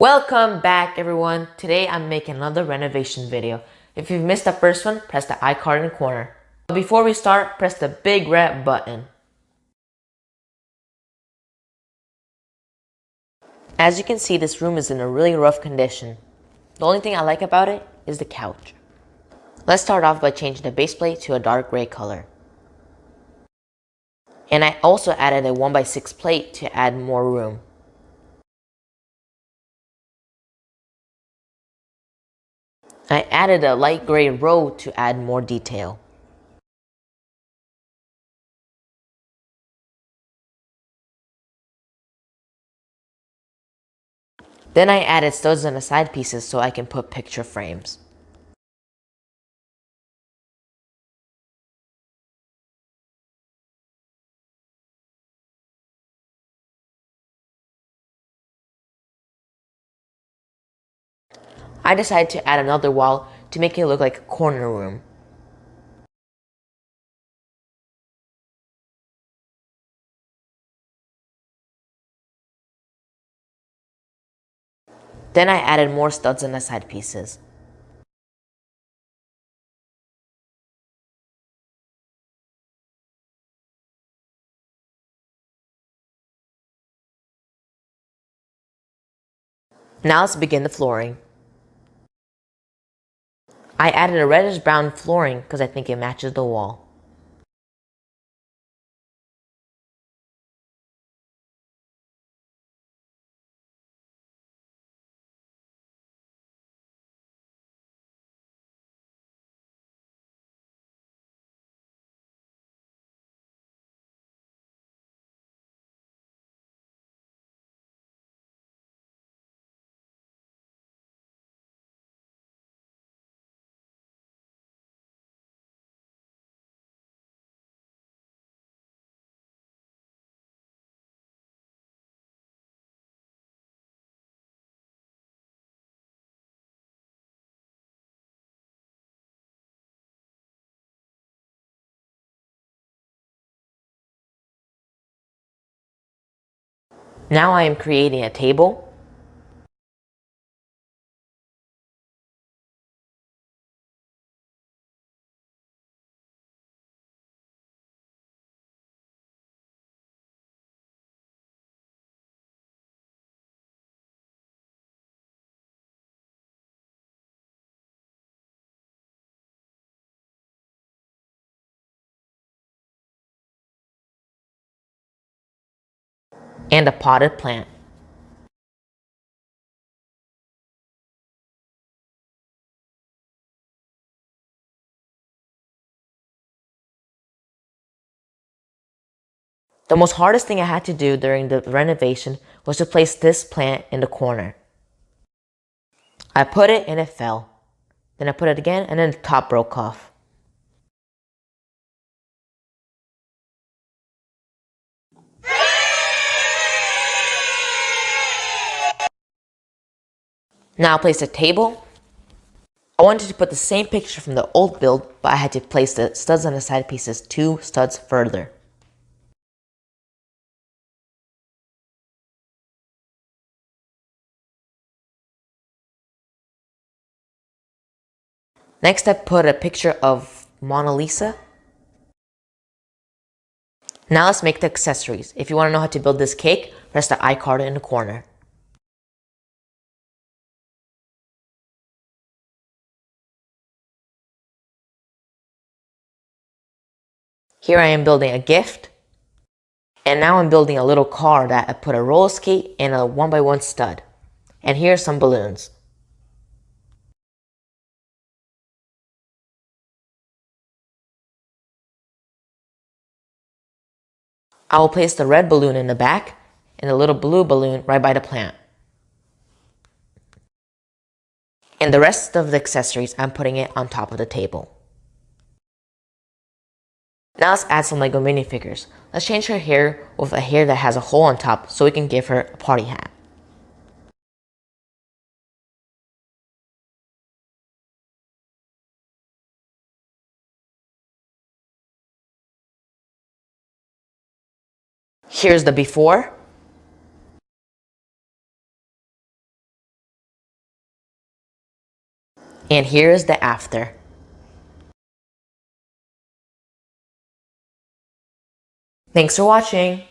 Welcome back everyone. Today I'm making another renovation video. If you've missed the first one, press the I card in the corner. But before we start, press the big red button. As you can see, this room is in a really rough condition. The only thing I like about it is the couch. Let's start off by changing the base plate to a dark gray color. And I also added a 1x6 plate to add more room. I added a light gray row to add more detail. Then I added studs on the side pieces so I can put picture frames. I decided to add another wall to make it look like a corner room. Then I added more studs on the side pieces. Now let's begin the flooring. I added a reddish brown flooring because I think it matches the wall. Now I am creating a table. And a potted plant. The most hardest thing I had to do during the renovation was to place this plant in the corner. I put it and it fell. Then I put it again and then the top broke off. Now I'll place a table. I wanted to put the same picture from the old build, but I had to place the studs on the side pieces 2 studs further. Next I put a picture of Mona Lisa. Now let's make the accessories. If you want to know how to build this cake, press the I card in the corner. Here I am building a gift. And now I'm building a little car that I put a roller skate and a 1x1 stud. And here are some balloons. I will place the red balloon in the back and the little blue balloon right by the plant. And the rest of the accessories, I'm putting it on top of the table. Now let's add some Lego minifigures. Let's change her hair with a hair that has a hole on top so we can give her a party hat. Here's the before And here is the after. Thanks for watching.